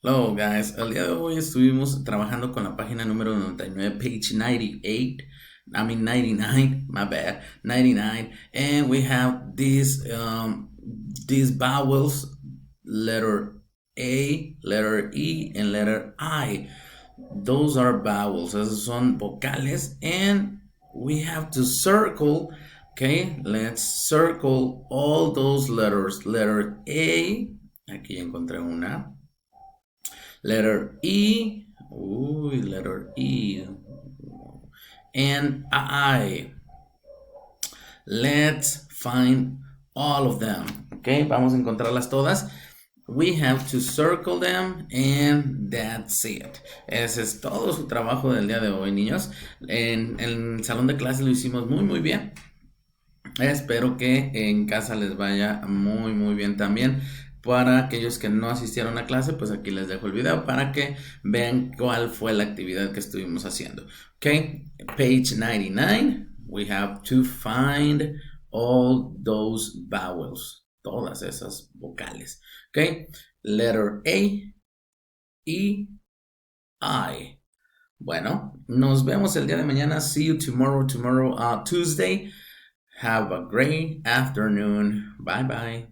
Hello guys, el día de hoy estuvimos trabajando con la página número 99, page 98, I mean 99, my bad, 99, and we have these vowels, letter A, letter E, and letter I. Those are vowels, esos son vocales, and we have to circle, okay, let's circle all those letters. Letter A, aquí encontré una. Letter E. Uy, letter E. And I. Let's find all of them. Ok, vamos a encontrarlas todas. We have to circle them and that's it. Ese es todo su trabajo del día de hoy, niños. En el salón de clase lo hicimos muy bien. Espero que en casa les vaya muy bien también. Para aquellos que no asistieron a clase, pues aquí les dejo el video para que vean cuál fue la actividad que estuvimos haciendo. Ok, page 99, we have to find all those vowels, todas esas vocales. Ok, letter A, E, I. Bueno, nos vemos el día de mañana. See you tomorrow, Tuesday. Have a great afternoon. Bye bye.